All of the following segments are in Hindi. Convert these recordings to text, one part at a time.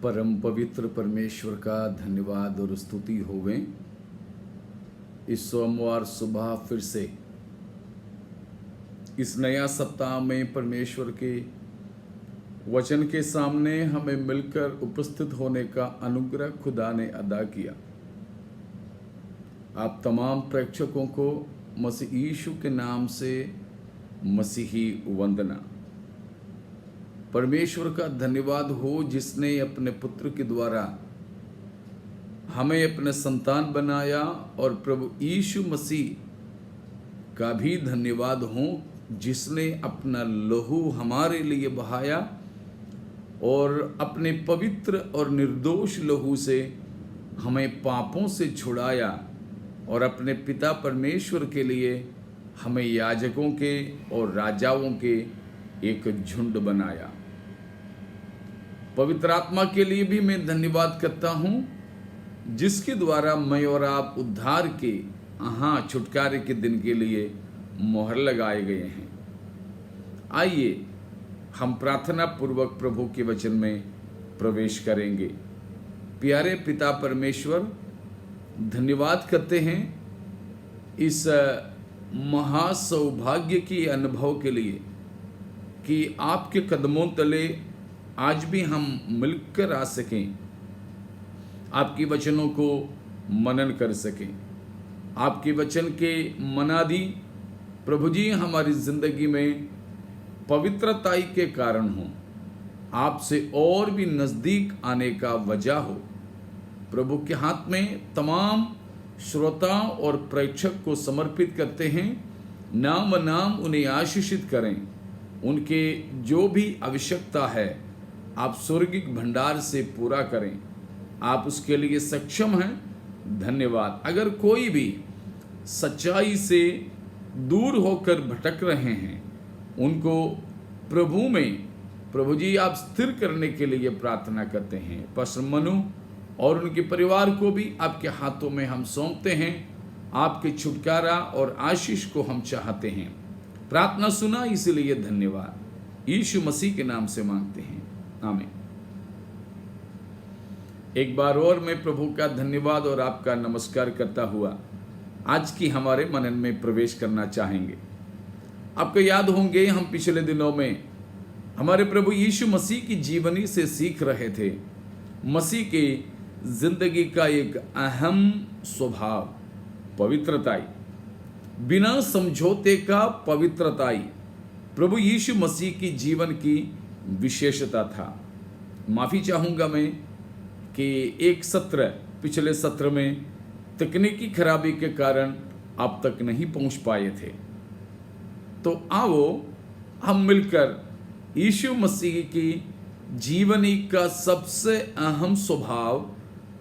परम पवित्र परमेश्वर का धन्यवाद और स्तुति होवे। इस सोमवार सुबह फिर से इस नया सप्ताह में परमेश्वर के वचन के सामने हमें मिलकर उपस्थित होने का अनुग्रह खुदा ने अदा किया। आप तमाम प्रेक्षकों को मसीह यीशु के नाम से मसीही वंदना। परमेश्वर का धन्यवाद हो जिसने अपने पुत्र के द्वारा हमें अपने संतान बनाया, और प्रभु यीशु मसीह का भी धन्यवाद हो जिसने अपना लहू हमारे लिए बहाया और अपने पवित्र और निर्दोष लहू से हमें पापों से छुड़ाया, और अपने पिता परमेश्वर के लिए हमें याजकों के और राजाओं के एक झुंड बनाया। पवित्र आत्मा के लिए भी मैं धन्यवाद करता हूं जिसके द्वारा मैं और आप उद्धार के छुटकारे के दिन के लिए मोहर लगाए गए हैं। आइए हम प्रार्थना पूर्वक प्रभु के वचन में प्रवेश करेंगे। प्यारे पिता परमेश्वर, धन्यवाद करते हैं इस महासौभाग्य की अनुभव के लिए कि आपके कदमों तले आज भी हम मिलकर आ सकें, आपके वचनों को मनन कर सकें। आपके वचन के मनादी प्रभु जी हमारी जिंदगी में पवित्रताई के कारण हो, आपसे और भी नज़दीक आने का वजह हो। प्रभु के हाथ में तमाम श्रोताओं और प्रेक्षक को समर्पित करते हैं। नाम नाम उन्हें आशीषित करें। उनके जो भी आवश्यकता है आप स्वर्गिक भंडार से पूरा करें। आप उसके लिए सक्षम हैं। धन्यवाद। अगर कोई भी सच्चाई से दूर होकर भटक रहे हैं, उनको प्रभु में प्रभु जी आप स्थिर करने के लिए प्रार्थना करते हैं। पास्टर मनु और उनके परिवार को भी आपके हाथों में हम सौंपते हैं। आपके छुटकारा और आशीष को हम चाहते हैं। प्रार्थना सुना, इसलिए धन्यवाद। यीशु मसीह के नाम से मांगते हैं, आमीन। एक बार और मैं प्रभु का धन्यवाद और आपका नमस्कार करता हुआ आज की हमारे मनन में प्रवेश करना चाहेंगे। आपको याद होंगे हम पिछले दिनों में हमारे प्रभु यीशु मसीह की जीवनी से सीख रहे थे। मसीह की जिंदगी का एक अहम स्वभाव पवित्रताई, बिना समझौते का पवित्रताई प्रभु यीशु मसीह की जीवन की विशेषता था। माफ़ी चाहूँगा मैं कि पिछले सत्र में तकनीकी खराबी के कारण आप तक नहीं पहुँच पाए थे। तो आओ हम मिलकर यीशु मसीह की जीवनी का सबसे अहम स्वभाव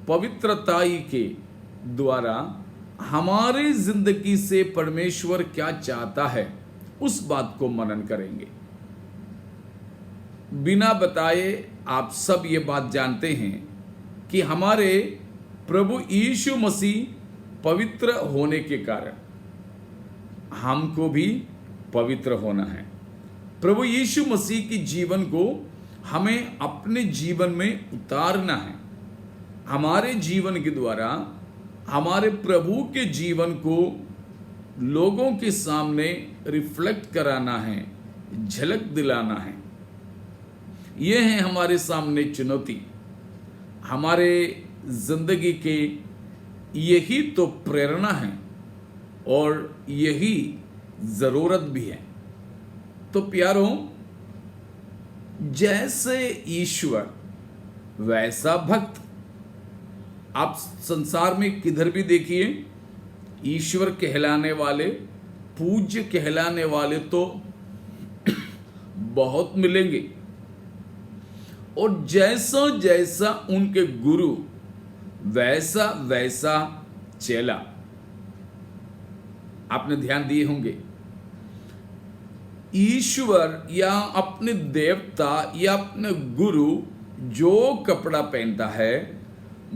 पवित्रताई के द्वारा हमारी जिंदगी से परमेश्वर क्या चाहता है उस बात को मनन करेंगे। बिना बताए आप सब ये बात जानते हैं कि हमारे प्रभु यीशु मसीह पवित्र होने के कारण हमको भी पवित्र होना है। प्रभु यीशु मसीह की जीवन को हमें अपने जीवन में उतारना है। हमारे जीवन के द्वारा हमारे प्रभु के जीवन को लोगों के सामने रिफ्लेक्ट कराना है, झलक दिलाना है। ये है हमारे सामने चुनौती। हमारे जिंदगी के यही तो प्रेरणा है और यही ज़रूरत भी है। तो प्यारों, जैसे ईश्वर वैसा भक्त। आप संसार में किधर भी देखिए, ईश्वर कहलाने वाले, पूज्य कहलाने वाले तो बहुत मिलेंगे, और जैसा जैसा उनके गुरु वैसा वैसा चेला। आपने ध्यान दिए होंगे, ईश्वर या अपने देवता या अपने गुरु जो कपड़ा पहनता है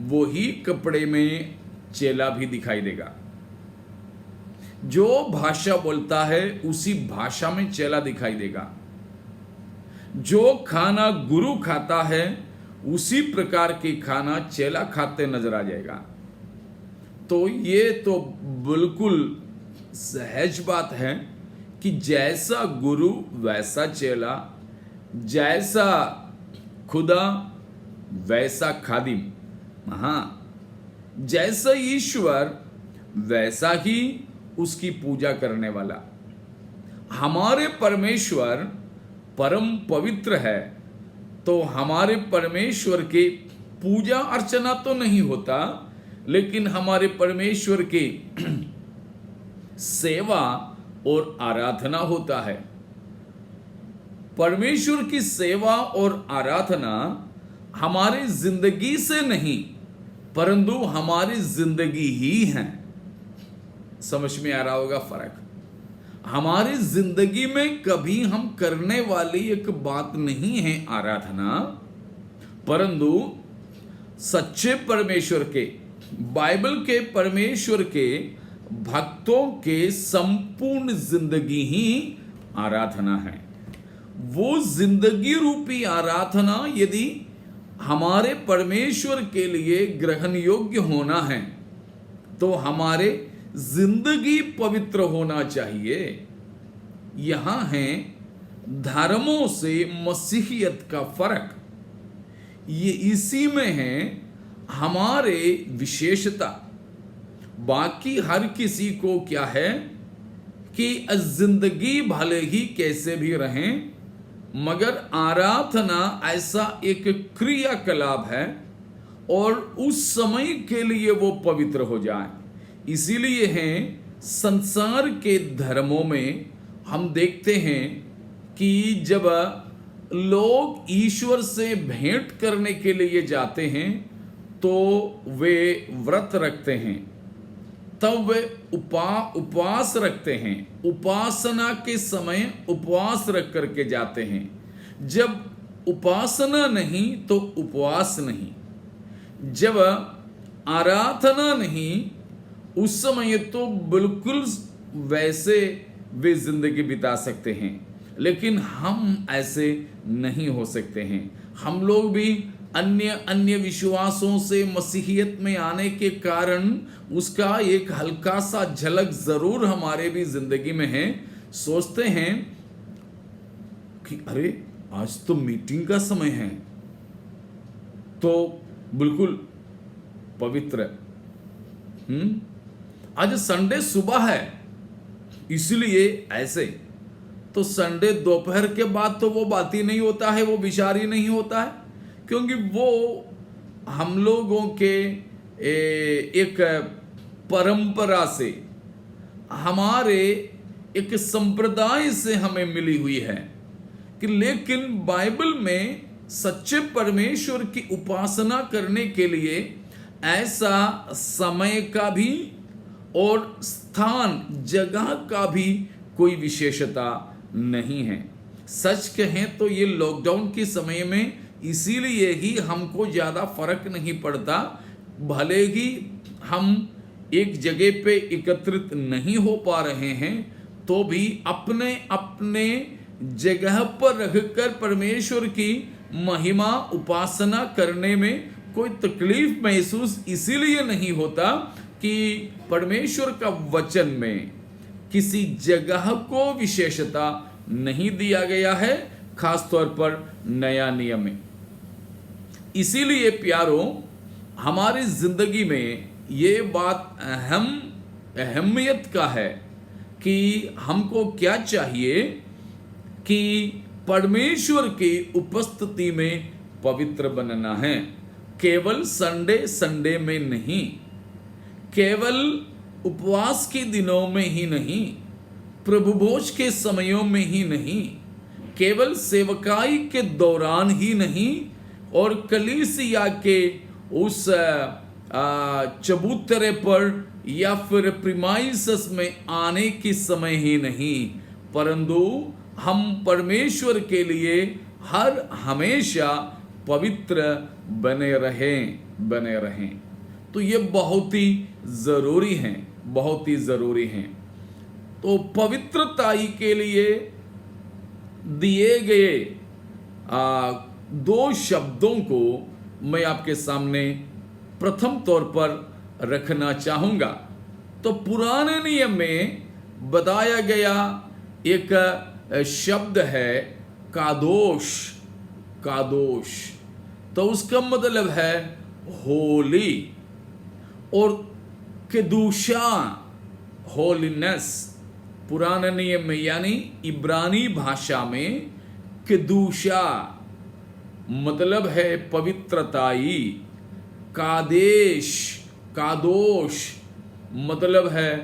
वही कपड़े में चेला भी दिखाई देगा। जो भाषा बोलता है उसी भाषा में चेला दिखाई देगा। जो खाना गुरु खाता है उसी प्रकार की खाना चेला खाते नजर आ जाएगा। तो ये तो बिल्कुल सहज बात है कि जैसा गुरु वैसा चेला, जैसा खुदा वैसा खादिम। हाँ, जैसा ईश्वर वैसा ही उसकी पूजा करने वाला। हमारे परमेश्वर परम पवित्र है, तो हमारे परमेश्वर के पूजा अर्चना तो नहीं होता, लेकिन हमारे परमेश्वर के सेवा और आराधना होता है। परमेश्वर की सेवा और आराधना हमारी जिंदगी से नहीं, परंतु हमारी जिंदगी ही है। समझ में आ रहा होगा फर्क। हमारी जिंदगी में कभी हम करने वाली एक बात नहीं है आराधना, परंतु सच्चे परमेश्वर के, बाइबल के परमेश्वर के भक्तों के संपूर्ण जिंदगी ही आराधना है। वो जिंदगी रूपी आराधना यदि हमारे परमेश्वर के लिए ग्रहण योग्य होना है, तो हमारे जिंदगी पवित्र होना चाहिए। यहां है धर्मों से मसीहियत का फर्क। ये इसी में है हमारे विशेषता। बाकी हर किसी को क्या है कि जिंदगी भले ही कैसे भी रहें, मगर आराधना ऐसा एक क्रियाकलाप है और उस समय के लिए वो पवित्र हो जाए। इसीलिए है संसार के धर्मों में हम देखते हैं कि जब लोग ईश्वर से भेंट करने के लिए जाते हैं तो वे व्रत रखते हैं, तब वे उपवास रखते हैं। उपासना के समय उपवास रख करके जाते हैं। जब उपासना नहीं तो उपवास नहीं। जब आराधना नहीं, उस समय तो बिल्कुल वैसे वे जिंदगी बिता सकते हैं, लेकिन हम ऐसे नहीं हो सकते हैं। हम लोग भी अन्य विश्वासों से मसीहियत में आने के कारण उसका एक हल्का सा झलक जरूर हमारे भी जिंदगी में है। सोचते हैं कि अरे आज तो मीटिंग का समय है, तो बिल्कुल पवित्र। आज संडे सुबह है, इसलिए ऐसे। तो संडे दोपहर के बाद तो वो बात ही नहीं होता है, वो विचार ही नहीं होता है, क्योंकि वो हम लोगों के एक परंपरा से, हमारे एक संप्रदाय से हमें मिली हुई है कि लेकिन बाइबल में सच्चे परमेश्वर की उपासना करने के लिए ऐसा समय का भी और स्थान जगह का भी कोई विशेषता नहीं है। सच कहें तो ये लॉकडाउन के समय में इसीलिए ही हमको ज़्यादा फर्क नहीं पड़ता। भले ही हम एक जगह पे एकत्रित नहीं हो पा रहे हैं, तो भी अपने अपने जगह पर रहकर परमेश्वर की महिमा उपासना करने में कोई तकलीफ महसूस इसीलिए नहीं होता कि परमेश्वर का वचन में किसी जगह को विशेषता नहीं दिया गया है, खास तौर पर नया नियम में। इसीलिए प्यारों, हमारी जिंदगी में ये बात अहमियत का है कि हमको क्या चाहिए कि परमेश्वर की उपस्थिति में पवित्र बनना है। केवल संडे में नहीं, केवल उपवास के दिनों में ही नहीं, प्रभु भोज के समयों में ही नहीं, केवल सेवकाई के दौरान ही नहीं, और कलीसिया के उस चबूतरे पर या फिर प्रीमाइसेस में आने के समय ही नहीं, परंतु हम परमेश्वर के लिए हर हमेशा पवित्र बने रहें। तो ये बहुत ही ज़रूरी है, बहुत ही ज़रूरी है। तो पवित्रताई के लिए दिए गए दो शब्दों को मैं आपके सामने प्रथम तौर पर रखना चाहूँगा। तो पुराने नियम में बताया गया एक शब्द है कादोश। कादोश तो उसका मतलब है होली, और केदूशा होलीनेस। पुराने नियम में यानी इब्रानी भाषा में केदूशा मतलब है पवित्रताई। कादेश कादोश मतलब है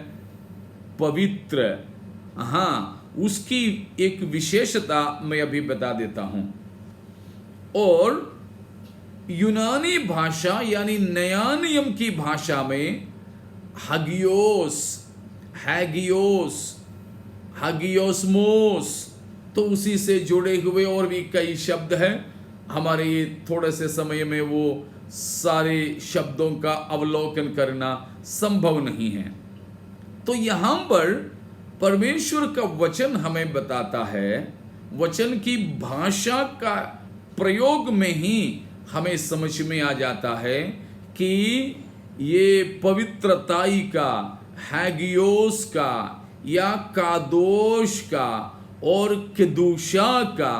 पवित्र। हाँ, उसकी एक विशेषता मैं अभी बता देता हूं। और यूनानी भाषा यानी नया नियम की भाषा में हागियोस, हैगियोस, हागियोस्मोस, तो उसी से जुड़े हुए और भी कई शब्द हैं। हमारे ये थोड़े से समय में वो सारे शब्दों का अवलोकन करना संभव नहीं है। तो यहाँ पर परमेश्वर का वचन हमें बताता है, वचन की भाषा का प्रयोग में ही हमें समझ में आ जाता है कि ये पवित्रताई का, हैगियोस का या कादोश का और केदूशा का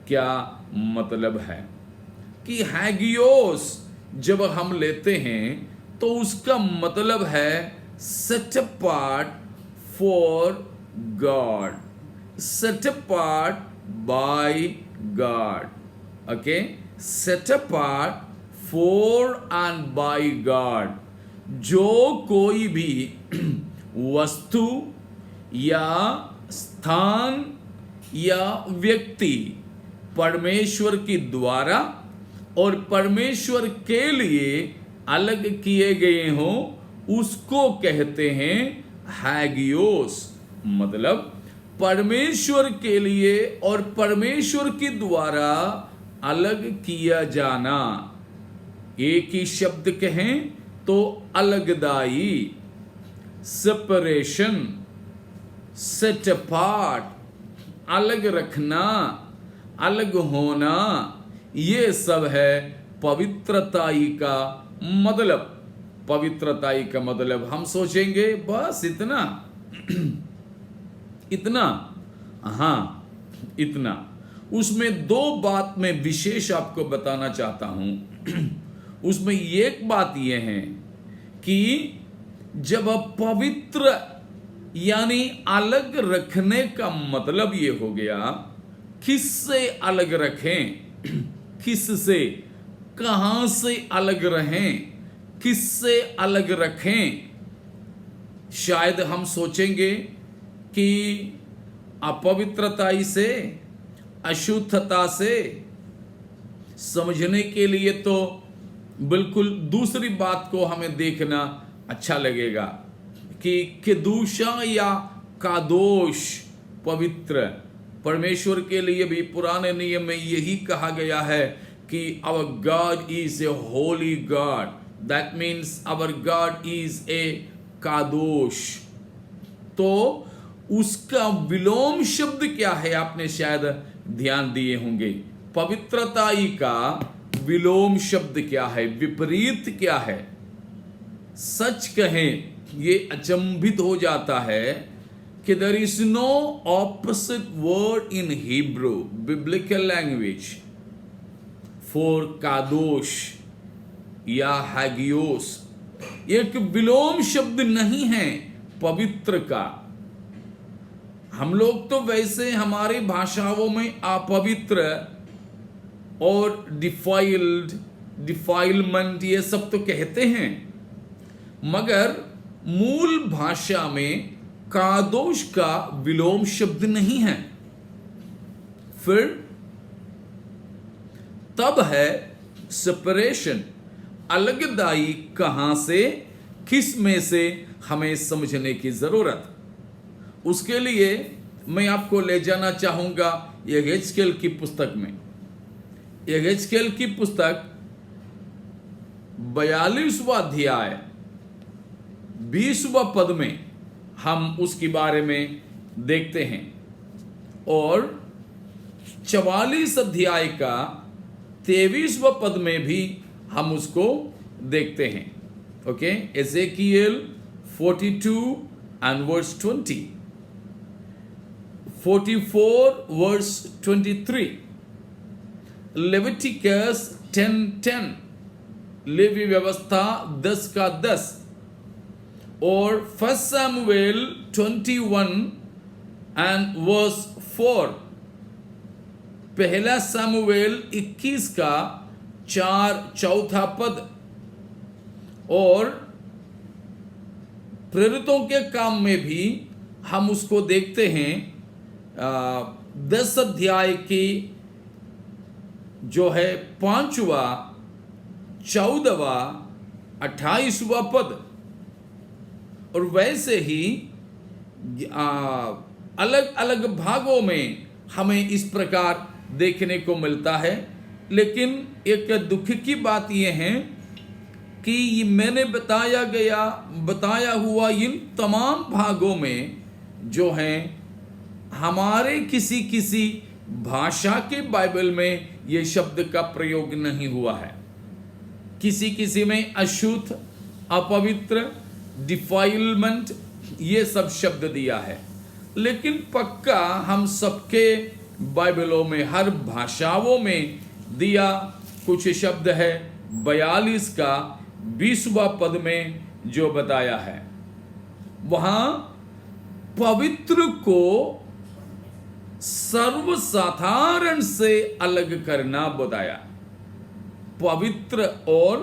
क्या मतलब है। कि हैगियोस जब हम लेते हैं तो उसका मतलब है set apart for God, set apart by God. Okay, set apart for and by God. जो कोई भी वस्तु या स्थान या व्यक्ति परमेश्वर के द्वारा और परमेश्वर के लिए अलग किए गए हों, उसको कहते हैं हैगियोस। मतलब परमेश्वर के लिए और परमेश्वर के द्वारा अलग किया जाना। एक ही शब्द कहें तो अलगदाई, सेपरेशन, सेट अपार्ट, अलग रखना, अलग होना, ये सब है पवित्रताई का मतलब। पवित्रताई का मतलब हम सोचेंगे बस इतना इतना, हाँ इतना। उसमें दो बात मैं विशेष आपको बताना चाहता हूं। उसमें एक बात यह है कि जब पवित्र यानी अलग रखने का मतलब ये हो गया, किससे अलग रखें, किससे, कहां से अलग रहें, किससे अलग रखें। शायद हम सोचेंगे कि अपवित्रताई से, अशुद्धता से। समझने के लिए तो बिल्कुल दूसरी बात को हमें देखना अच्छा लगेगा कि केदूशा या कादोश पवित्र। परमेश्वर के लिए भी पुराने नियम में यही कहा गया है कि our God is a holy God, that means our God is a कादोश। तो उसका विलोम शब्द क्या है, आपने शायद ध्यान दिए होंगे। पवित्रताई का विलोम शब्द क्या है, विपरीत क्या है। सच कहें ये अचंभित हो जाता है कि there is no opposite word in Hebrew biblical language for कादोश या हैगियोस। एक विलोम शब्द नहीं है पवित्र का। हम लोग तो वैसे हमारी भाषाओं में अपवित्र और डिफाइल्ड, डिफाइलमेंट ये सब तो कहते हैं, मगर मूल भाषा में कादोश का विलोम शब्द नहीं है। फिर तब है सेपरेशन, अलगदाई। कहां से, किस में से, हमें समझने की जरूरत। उसके लिए मैं आपको ले जाना चाहूंगा यहेजकेल की पुस्तक में। यहेजकेल की पुस्तक 42वां अध्याय 20वां पद में हम उसके बारे में देखते हैं, और 44 अध्याय का 23वां पद में भी हम उसको देखते हैं। Okay, Ezekiel 42 and verse 20, 44 verse 23, Leviticus 10:10, लेवी व्यवस्था 10 का 10, और 1 Samuel 21 and verse 4, पहला सामुएल 21 का 4 चौथा पद, और प्रेरितों के काम में भी हम उसको देखते हैं 10 अध्याय की जो है 5वां 14वां 28वां पद। और वैसे ही अलग अलग भागों में हमें इस प्रकार देखने को मिलता है। लेकिन एक दुख की बात यह है कि मैंने बताया हुआ इन तमाम भागों में जो हैं हमारे किसी भाषा के बाइबल में ये शब्द का प्रयोग नहीं हुआ है। किसी में अशुद्ध, अपवित्र, डिफाइलमेंट, ये सब शब्द दिया है। लेकिन पक्का हम सबके बाइबलों में हर भाषाओं में दिया कुछ शब्द है। 42 का 20वां पद में जो बताया है, वहां पवित्र को सर्वसाधारण से अलग करना बताया। पवित्र और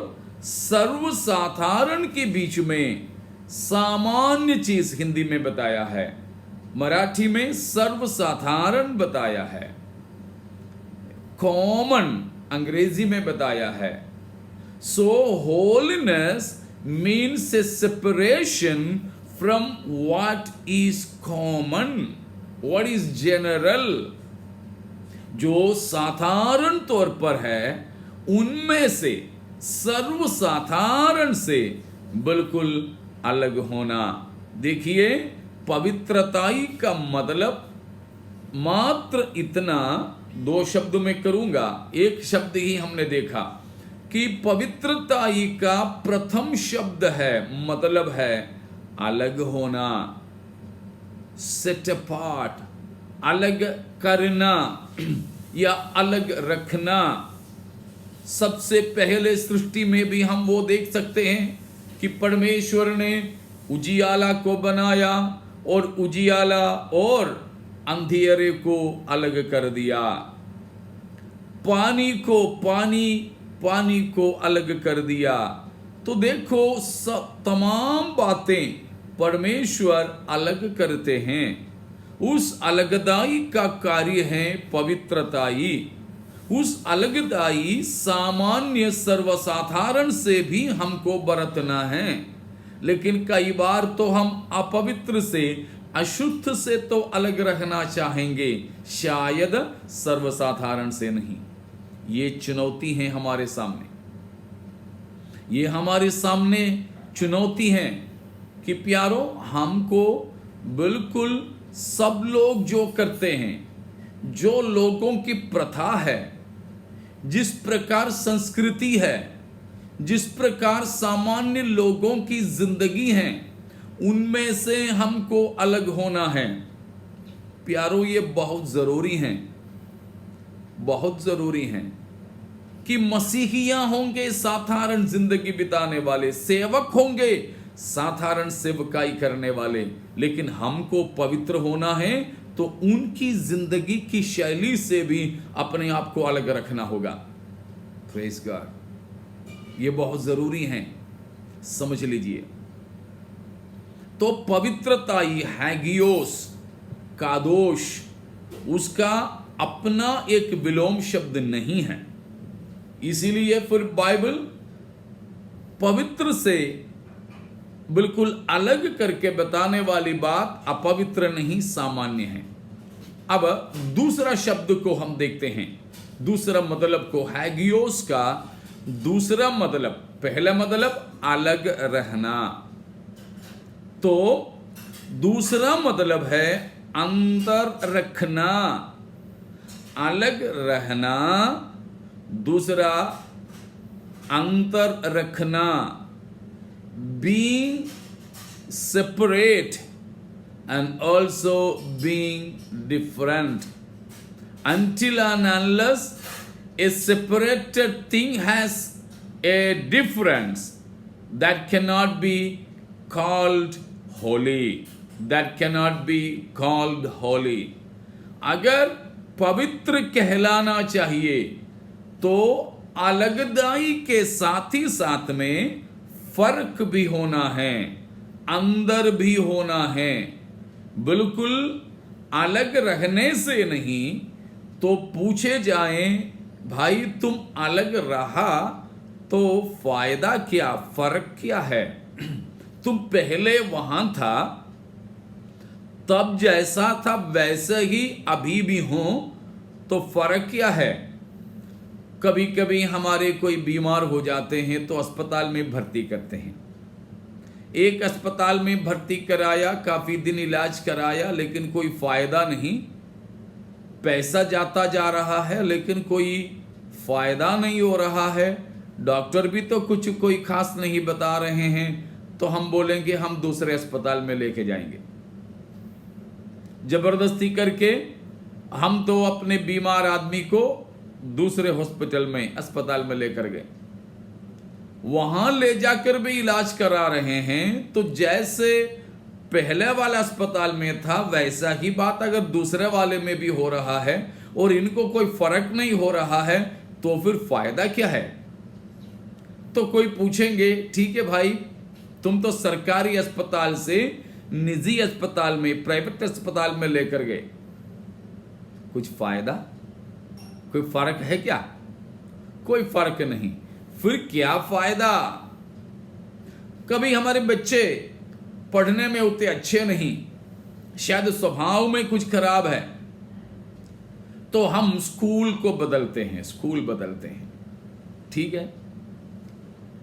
सर्वसाधारण के बीच में सामान्य चीज हिंदी में बताया है, मराठी में सर्वसाधारण बताया है, कॉमन अंग्रेजी में बताया है। So holiness means a separation from what is common, what is general। जो साधारण तौर पर है उनमें से सर्वसाधारण से बिल्कुल अलग होना। देखिए, पवित्रताई का मतलब मात्र इतना, 2 शब्द में करूंगा, एक शब्द ही हमने देखा कि पवित्रताई का प्रथम शब्द है, मतलब है अलग होना, सेट अपार्ट, अलग करना या अलग रखना। सबसे पहले सृष्टि में भी हम वो देख सकते हैं कि परमेश्वर ने उजियाला को बनाया और उजियाला और अंधेरे को अलग कर दिया, पानी को अलग कर दिया। तो देखो, तमाम बातें परमेश्वर अलग करते हैं। उस अलगदाई का कार्य है पवित्रताई। उस अलगदाई सामान्य सर्वसाधारण से भी हमको बरतना है। लेकिन कई बार तो हम अपवित्र से, अशुद्ध से तो अलग रहना चाहेंगे, शायद सर्वसाधारण से नहीं। ये चुनौती है हमारे सामने, ये हमारे सामने चुनौती है कि प्यारो, हमको बिल्कुल सब लोग जो करते हैं, जो लोगों की प्रथा है, जिस प्रकार संस्कृति है, जिस प्रकार सामान्य लोगों की जिंदगी है, उनमें से हमको अलग होना है। प्यारो, ये बहुत जरूरी है, बहुत जरूरी है कि मसीहियां होंगे साधारण जिंदगी बिताने वाले, सेवक होंगे साधारण सेवकाई करने वाले, लेकिन हमको पवित्र होना है तो उनकी जिंदगी की शैली से भी अपने आप को अलग रखना होगा। प्रेज गॉड, ये बहुत जरूरी है, समझ लीजिए। तो पवित्रताई, हैगियोस, कादोश, उसका अपना एक विलोम शब्द नहीं है। इसीलिए फिर बाइबल पवित्र से बिल्कुल अलग करके बताने वाली बात अपवित्र नहीं, सामान्य है। अब दूसरा शब्द को हम देखते हैं, दूसरा मतलब को। हैगियोस का दूसरा मतलब, पहला मतलब अलग रहना, तो दूसरा मतलब है अंतर रखना, अलग रहना। दूसरा अंतर रखना, being separate and also being different. Until and unless a separated thing has a difference, that cannot be called holy. That cannot be called holy. अगर पवित्र कहलाना चाहिए तो अलगदाई के साथ ही साथ में फर्क भी होना है, अंदर भी होना है। बिल्कुल अलग रहने से नहीं तो पूछे जाएं भाई तुम अलग रहा तो फायदा क्या, फर्क क्या है? तुम पहले वहां था, तब जैसा था वैसे ही अभी भी हो, तो फर्क क्या है? कभी कभी हमारे कोई बीमार हो जाते हैं तो अस्पताल में भर्ती करते हैं। एक अस्पताल में भर्ती कराया, काफी दिन इलाज कराया, लेकिन कोई फायदा नहीं। पैसा जाता जा रहा है लेकिन कोई फायदा नहीं हो रहा है। डॉक्टर भी तो कुछ कोई खास नहीं बता रहे हैं, तो हम बोलेंगे हम दूसरे अस्पताल में लेके जाएंगे। जबरदस्ती करके हम तो अपने बीमार आदमी को दूसरे हॉस्पिटल में, अस्पताल में लेकर गए, वहां ले जाकर भी इलाज करा रहे हैं। तो जैसे पहले वाला अस्पताल में था वैसा ही बात अगर दूसरे वाले में भी हो रहा है और इनको कोई फर्क नहीं हो रहा है, तो फिर फायदा क्या है? तो कोई पूछेंगे ठीक है भाई, तुम तो सरकारी अस्पताल से निजी अस्पताल में, प्राइवेट अस्पताल में लेकर गए, कुछ फायदा, कोई फर्क है क्या? कोई फर्क नहीं। फिर क्या फायदा? कभी हमारे बच्चे पढ़ने में उतने अच्छे नहीं, शायद स्वभाव में कुछ खराब है, तो हम स्कूल को बदलते हैं, स्कूल बदलते हैं। ठीक है,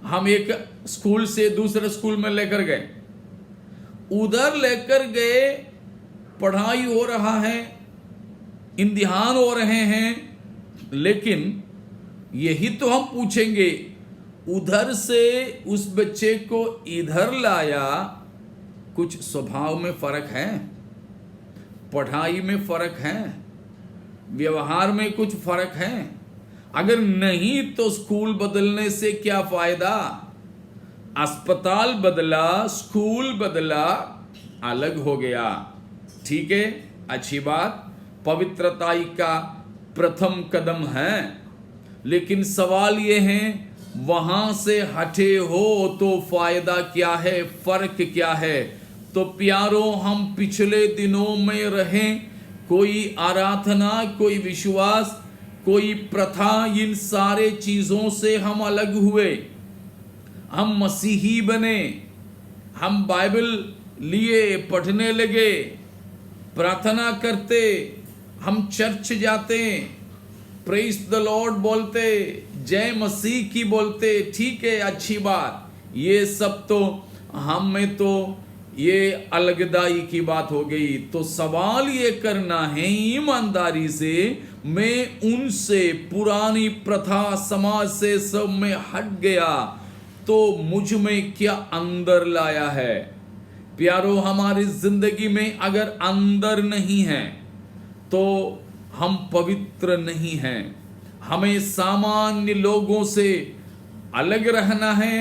हम एक स्कूल से दूसरे स्कूल में लेकर गए, उधर लेकर गए, पढ़ाई हो रहा है, इम्तिहान हो रहे हैं, लेकिन यही तो हम पूछेंगे, उधर से उस बच्चे को इधर लाया, कुछ स्वभाव में फर्क है, पढ़ाई में फर्क है, व्यवहार में कुछ फर्क है? अगर नहीं तो स्कूल बदलने से क्या फायदा? अस्पताल बदला, स्कूल बदला, अलग हो गया। ठीक है, अच्छी बात, पवित्रताई का प्रथम कदम है, लेकिन सवाल ये है वहां से हटे हो तो फायदा क्या है, फर्क क्या है? तो प्यारों, हम पिछले दिनों में रहें, कोई आराधना, कोई विश्वास, कोई प्रथा, इन सारे चीजों से हम अलग हुए, हम मसीही बने, हम बाइबल लिए पढ़ने लगे, प्रार्थना करते, हम चर्च जाते, प्रेज द लॉर्ड बोलते, जय मसीह की बोलते। ठीक है, अच्छी बात, ये सब तो हम में तो ये अलगदाई की बात हो गई। तो सवाल ये करना है ईमानदारी से, मैं उनसे, पुरानी प्रथा समाज से सब में हट गया, तो मुझ में क्या अंदर लाया है? प्यारो, हमारी जिंदगी में अगर अंदर नहीं है तो हम पवित्र नहीं हैं। हमें सामान्य लोगों से अलग रहना है,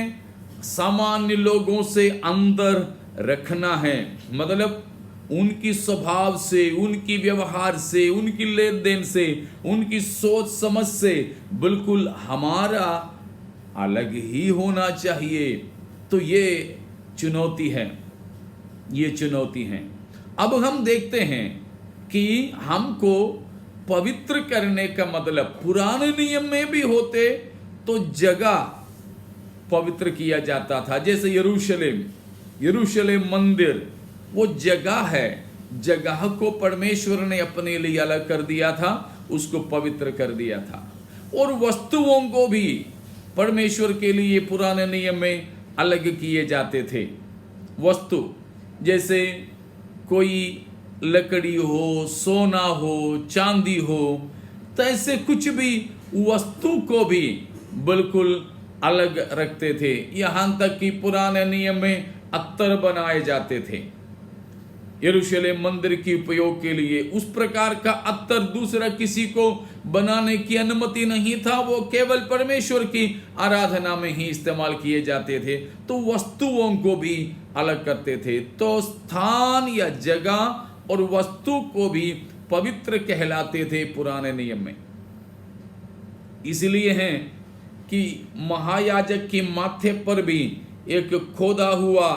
सामान्य लोगों से अंदर रखना है। मतलब उनकी स्वभाव से, उनकी व्यवहार से, उनकी लेन देन से, उनकी सोच समझ से बिल्कुल हमारा अलग ही होना चाहिए। तो ये चुनौती है, ये चुनौती है। अब हम देखते हैं कि हमको पवित्र करने का मतलब, पुराने नियम में भी होते तो जगह पवित्र किया जाता था, जैसे यरूशलेम मंदिर, वो जगह है, जगह को परमेश्वर ने अपने लिए अलग कर दिया था, उसको पवित्र कर दिया था। और वस्तुओं को भी परमेश्वर के लिए पुराने नियम में अलग किए जाते थे। वस्तु जैसे कोई लकड़ी हो, सोना हो, चांदी हो, तो ऐसे कुछ भी वस्तु को भी बिल्कुल अलग रखते थे। यहां तक कि पुराने नियम में अत्तर बनाए जाते थे यरूशलेम मंदिर के उपयोग के लिए। उस प्रकार का अत्तर दूसरा किसी को बनाने की अनुमति नहीं था, वो केवल परमेश्वर की आराधना में ही इस्तेमाल किए जाते थे। तो वस्तुओं को भी अलग करते थे। तो स्थान या जगह और वस्तु को भी पवित्र कहलाते थे पुराने नियम में। इसलिए है कि महायाजक के माथे पर भी एक खोदा हुआ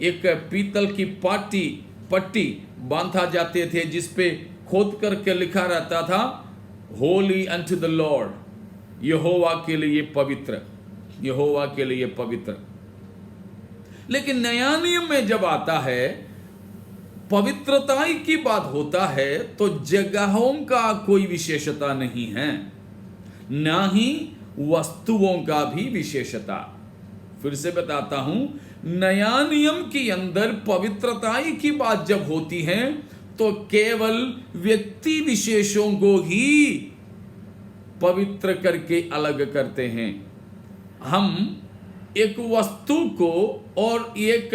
एक पीतल की पट्टी बांधा जाते थे, जिसपे खोद करके लिखा रहता था होली अनटू द लॉर्ड, यहोवा के लिए पवित्र, यहोवा के लिए पवित्र। लेकिन नया नियम में जब आता है, पवित्रता की बात होता है, तो जगहों का कोई विशेषता नहीं है, ना ही वस्तुओं का भी विशेषता। फिर से बताता हूं, नया नियम के अंदर पवित्रता की बात जब होती है तो केवल व्यक्ति विशेषों को ही पवित्र करके अलग करते हैं। हम एक वस्तु को और एक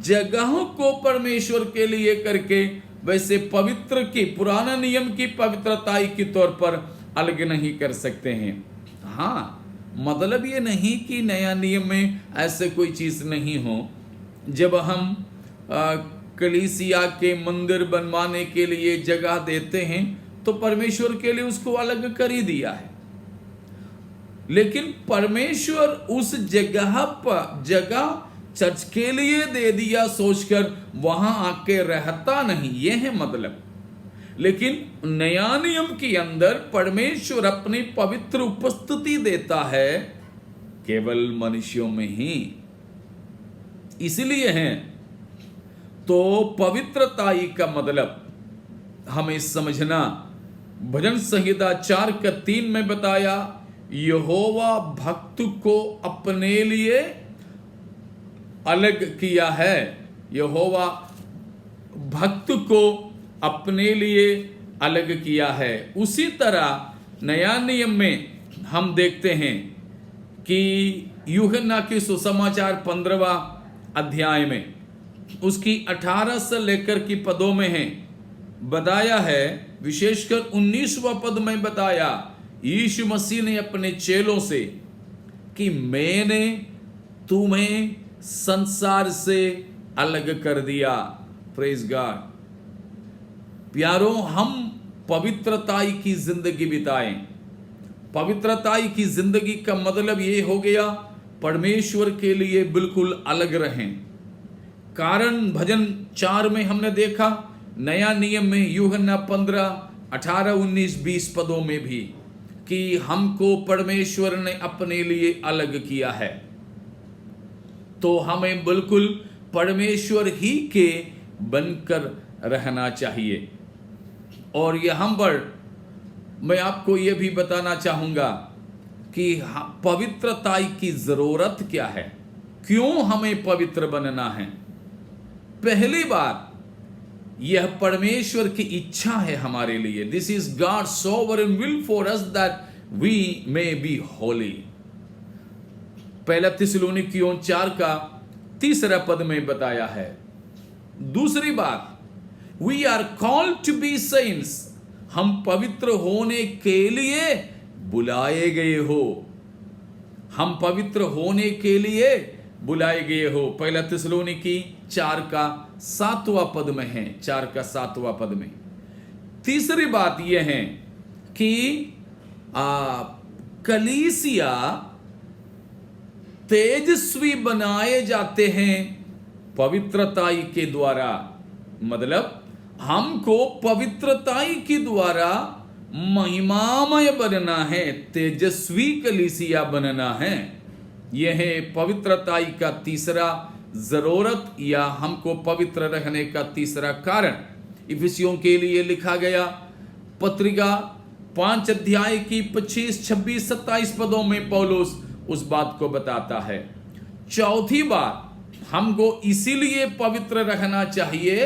जगह को परमेश्वर के लिए करके वैसे पवित्र की पुराना नियम की पवित्रता के तौर पर अलग नहीं कर सकते हैं। हाँ, मतलब ये नहीं कि नया नियम में ऐसे कोई चीज नहीं हो। जब हम कलीसिया के मंदिर बनवाने के लिए जगह देते हैं तो परमेश्वर के लिए उसको अलग कर ही दिया है, लेकिन परमेश्वर उस जगह चर्च के लिए दे दिया सोचकर वहां आके रहता नहीं, ये है मतलब। लेकिन नया नियम के अंदर परमेश्वर अपनी पवित्र उपस्थिति देता है केवल मनुष्यों में ही, इसलिए है। तो पवित्रता का मतलब हमें समझना, भजन संहिता 4:3 में बताया, यहोवा भक्त को अपने लिए अलग किया है, यहोवा भक्त को अपने लिए अलग किया है। उसी तरह नया नियम में हम देखते हैं कि यूहन्ना की सुसमाचार 15वां अध्याय में उसकी 18 से लेकर की पदों में है बताया है, विशेषकर 19वां पद में बताया, यीशु मसीह ने अपने चेलों से कि मैंने तुम्हें संसार से अलग कर दिया। Praise God. प्यारो, हम पवित्रता की जिंदगी बिताएं। पवित्रता की जिंदगी का मतलब ये हो गया परमेश्वर के लिए बिल्कुल अलग रहें। कारण भजन 4 में हमने देखा, नया नियम में यूहन्ना 15, 18, 19, 20 पदों में भी कि हमको परमेश्वर ने अपने लिए अलग किया है। तो हमें बिल्कुल परमेश्वर ही के बनकर रहना चाहिए। और यहाँ पर मैं आपको यह भी बताना चाहूँगा कि पवित्रता की ज़रूरत क्या है, क्यों हमें पवित्र बनना है। पहली बात, यह परमेश्वर की इच्छा है हमारे लिए। This is God sovereign will for us that we may be holy. पहला थिस्सलुनीकियों 4:3 में बताया है। दूसरी बात, we are called to be saints, हम पवित्र होने के लिए बुलाए गए हो, हम पवित्र होने के लिए बुलाए गए हो। पहला थिस्सलुनीकी 4:7 पद में है, 4:7 पद में। तीसरी बात यह है कि कलीसिया तेजस्वी बनाए जाते हैं पवित्रता के द्वारा। मतलब हमको पवित्रता के द्वारा महिमामय बनना है, तेजस्वी कलीसिया बनना है। यह है पवित्रता का तीसरा जरूरत या हमको पवित्र रहने का तीसरा कारण। इफिसियों के लिए लिखा गया पत्रिका 5 अध्याय की 25, 26, 27 पदों में पौलुस उस बात को बताता है। चौथी बात, हमको इसीलिए पवित्र रहना चाहिए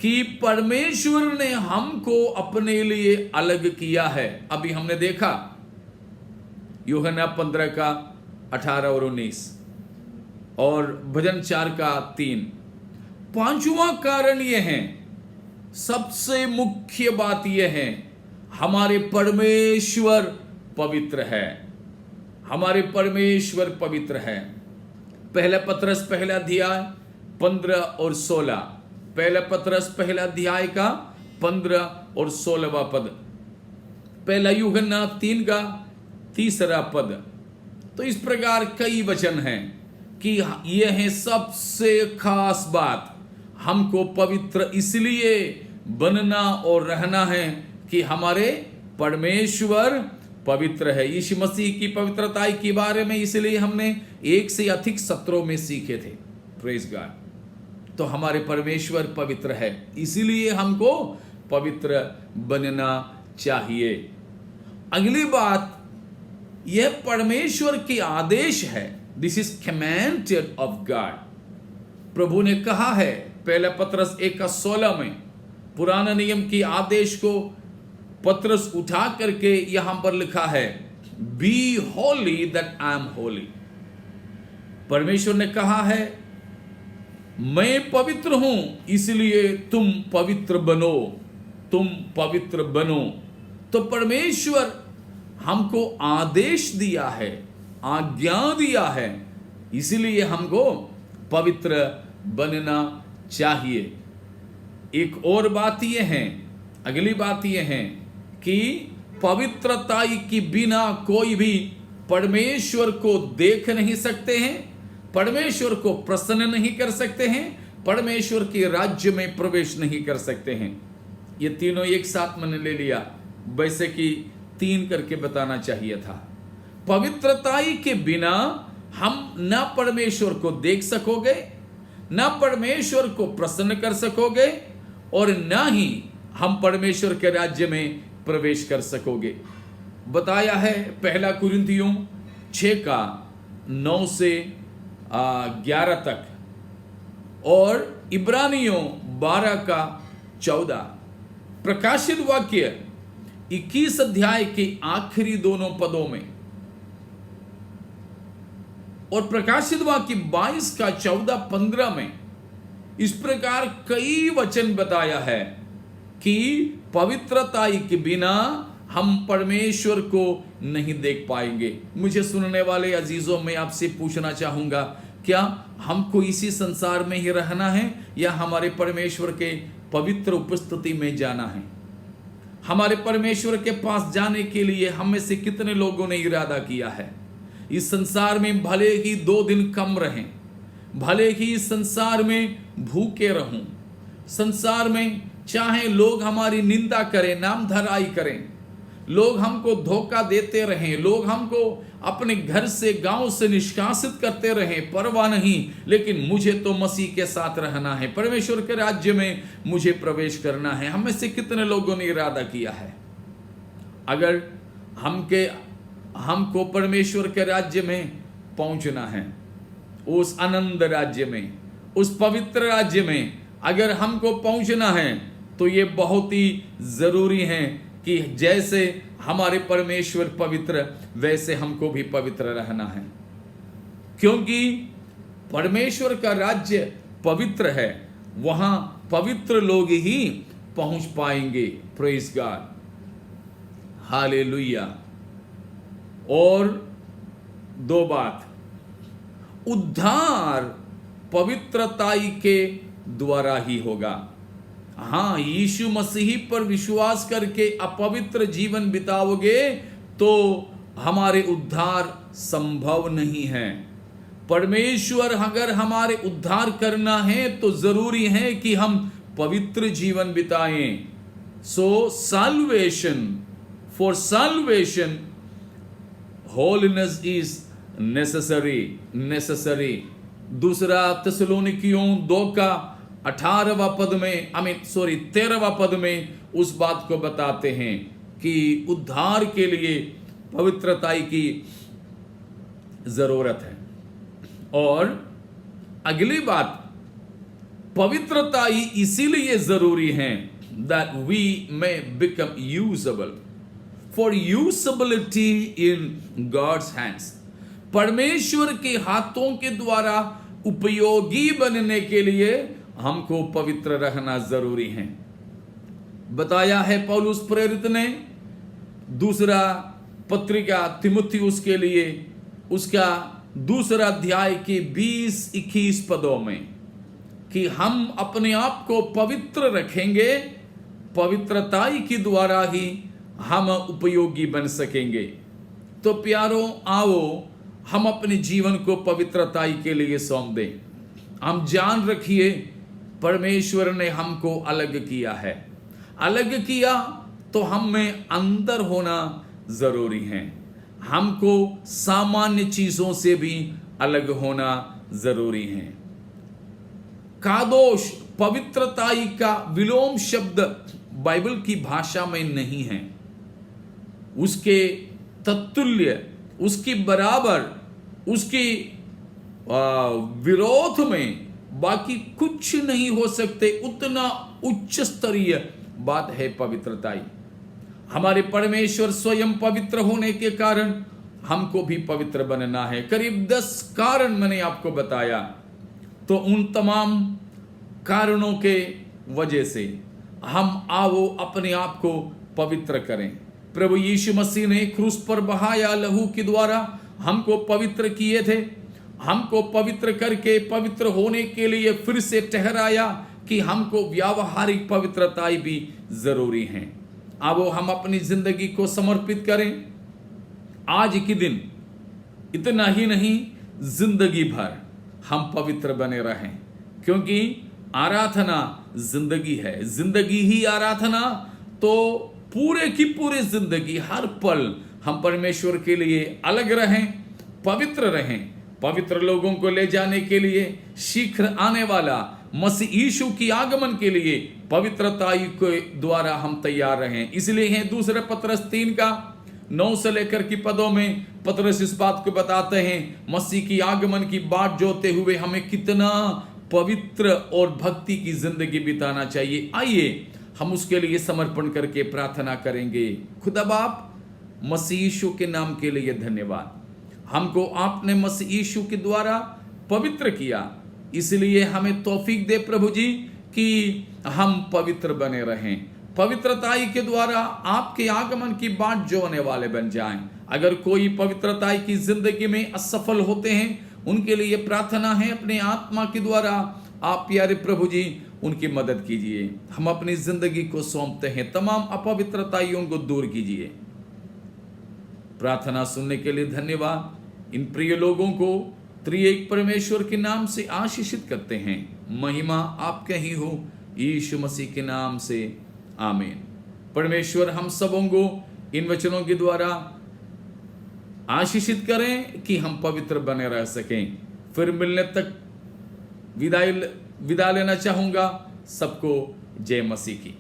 कि परमेश्वर ने हमको अपने लिए अलग किया है। अभी हमने देखा यूहन्ना 15 का 18 और 19, और भजन 4 का 3। पांचवा कारण यह है, सबसे मुख्य बात यह है, हमारे परमेश्वर पवित्र है। हमारे परमेश्वर पवित्र है। पहला पतरस पहला अध्याय 15 और 16, पहला पतरस पहला अध्याय का 15 और 16वां पद, पहला यूहन्ना 3 का 3रा पद। तो इस प्रकार कई वचन हैं कि यह है सबसे खास बात। हमको पवित्र इसलिए बनना और रहना है कि हमारे परमेश्वर पवित्र है। यीशु मसीह की पवित्रता के बारे में इसलिए हमने 1 से अधिक सत्रों में सीखे थे। Praise God. तो हमारे परमेश्वर पवित्र है, इसीलिए हमको पवित्र बनना चाहिए। अगली बात, यह परमेश्वर के आदेश है। This is commanded of God. प्रभु ने कहा है पहला पतरस 1 का 16 में, पुराना नियम के आदेश को पतरस उठा करके यहां पर लिखा है, be holy that I am holy. परमेश्वर ने कहा है, मैं पवित्र हूं इसलिए तुम पवित्र बनो, तुम पवित्र बनो। तो परमेश्वर हमको आदेश दिया है, आज्ञा दिया है, इसलिए हमको पवित्र बनना चाहिए। एक और बात यह है, अगली बात यह है कि पवित्रता के बिना कोई भी परमेश्वर को देख नहीं सकते हैं, परमेश्वर को प्रसन्न नहीं कर सकते हैं, परमेश्वर के राज्य में प्रवेश नहीं कर सकते हैं। ये तीनों एक साथ मैंने ले लिया, वैसे कि 3 करके बताना चाहिए था। पवित्रता के बिना हम ना परमेश्वर को देख सकोगे, ना परमेश्वर को प्रसन्न कर सकोगे, और ना ही हम परमेश्वर के राज्य में प्रवेश कर सकोगे। बताया है पहला कुरिन्थियों 6 का 9 से 11 तक, और इब्रानियों 12 का 14। प्रकाशित वाक्य 21 अध्याय के आखिरी दोनों पदों में, और प्रकाशित वाक्य 22 का 14-15 में इस प्रकार कई वचन बताया है कि पवित्रता के बिना हम परमेश्वर को नहीं देख पाएंगे। मुझे सुनने वाले अजीजों में आपसे पूछना चाहूंगा, क्या हमको इसी संसार में ही रहना है या हमारे परमेश्वर के पवित्र उपस्थिति में जाना है? हमारे परमेश्वर के पास जाने के लिए हम में से कितने लोगों ने इरादा किया है? इस संसार में भले ही 2 दिन कम रहें, भले ही इस संसार में भूखे रहूं, संसार में चाहे लोग हमारी निंदा करें, नाम धराई करें, लोग हमको धोखा देते रहें, लोग हमको अपने घर से गांव से निष्कासित करते रहें, परवाह नहीं, लेकिन मुझे तो मसीह के साथ रहना है, परमेश्वर के राज्य में मुझे प्रवेश करना है। हम में से कितने लोगों ने इरादा किया है? अगर हमको परमेश्वर के राज्य में पहुंचना है, उस आनंद राज्य में, उस पवित्र राज्य में अगर हमको पहुंचना है, तो ये बहुत ही जरूरी है कि जैसे हमारे परमेश्वर पवित्र, वैसे हमको भी पवित्र रहना है, क्योंकि परमेश्वर का राज्य पवित्र है, वहां पवित्र लोग ही पहुंच पाएंगे। Praise God, hallelujah. और 2 बात, उद्धार पवित्रता के द्वारा ही होगा। हाँ, यीशु मसीह पर विश्वास करके अपवित्र जीवन बिताओगे तो हमारे उद्धार संभव नहीं है। परमेश्वर अगर हमारे उद्धार करना है तो जरूरी है कि हम पवित्र जीवन बिताएं। So salvation, for salvation holiness is necessary. दूसरा थिस्सलुनीकियों 2 का 18वां पद में 13वां पद में उस बात को बताते हैं कि उद्धार के लिए पवित्रता की जरूरत है। और अगली बात, पवित्रता इसीलिए जरूरी है that we may become usable for usability in God's hands. परमेश्वर के हाथों के द्वारा उपयोगी बनने के लिए हमको पवित्र रहना जरूरी है। बताया है पौलुस प्रेरित ने दूसरा पत्रिका तिमुथियुस के लिए उसका दूसरा अध्याय के 20-21 पदों में कि हम अपने आप को पवित्र रखेंगे, पवित्रताई के द्वारा ही हम उपयोगी बन सकेंगे। तो प्यारों, आओ हम अपने जीवन को पवित्रताई के लिए सौंप दें। हम जान रखिए परमेश्वर ने हमको अलग किया है। अलग किया तो हम में अंदर होना जरूरी है। हमको सामान्य चीजों से भी अलग होना जरूरी है। कादोश पवित्रताई का विलोम शब्द बाइबल की भाषा में नहीं है। उसके तत्तुल्य, उसकी बराबर, उसकी विरोध में बाकी कुछ नहीं हो सकते। उतना उच्च स्तरीय बात है पवित्रताई। हमारे परमेश्वर स्वयं पवित्र होने के कारण हमको भी पवित्र बनना है। करीब 10 कारण मैंने आपको बताया। तो उन तमाम कारणों के वजह से हम आओ अपने आप को पवित्र करें। प्रभु यीशु मसीह ने क्रूस पर बहाया लहू के द्वारा हमको पवित्र किए थे। हमको पवित्र करके पवित्र होने के लिए फिर से ठहराया कि हमको व्यावहारिक पवित्रताई भी जरूरी है। अब हम अपनी जिंदगी को समर्पित करें आज के दिन। इतना ही नहीं, जिंदगी भर हम पवित्र बने रहें, क्योंकि आराधना जिंदगी है। जिंदगी ही आराधना। तो पूरे की पूरी जिंदगी, हर पल हम परमेश्वर के लिए अलग रहें, पवित्र रहें। पवित्र लोगों को ले जाने के लिए शीघ्र आने वाला मसीह यीशु की आगमन के लिए पवित्रताई के द्वारा हम तैयार रहें। इसलिए है दूसरे पत्रस 3 का 9 से लेकर की पदों में पत्रस इस बात को बताते हैं, मसीह की आगमन की बाट जोते हुए हमें कितना पवित्र और भक्ति की जिंदगी बिताना चाहिए। आइए हम उसके लिए समर्पण करके प्रार्थना करेंगे। खुदा बाप, मसीह यीशु के नाम के लिए धन्यवाद। हमको आपने मसीह यीशु के द्वारा पवित्र किया, इसलिए हमें तौफीक दे प्रभु जी कि हम पवित्र बने रहें। पवित्रताई के द्वारा आपके आगमन की बाट जोने वाले बन जाएं। अगर कोई पवित्रताई की जिंदगी में असफल होते हैं, उनके लिए प्रार्थना है अपने आत्मा के द्वारा आप प्यारे प्रभु जी उनकी मदद कीजिए। हम अपनी जिंदगी को सौंपते हैं, तमाम अपवित्रताइयों को दूर कीजिए। प्रार्थना सुनने के लिए धन्यवाद। इन प्रिय लोगों को त्रिएक परमेश्वर के नाम से आशीषित करते हैं। महिमा आपके ही हो, यीशु मसीह के नाम से, आमीन। परमेश्वर हम सबों को इन वचनों के द्वारा आशीषित करें कि हम पवित्र बने रह सकें। फिर मिलने तक विदा लेना चाहूंगा। सबको जय मसीह की।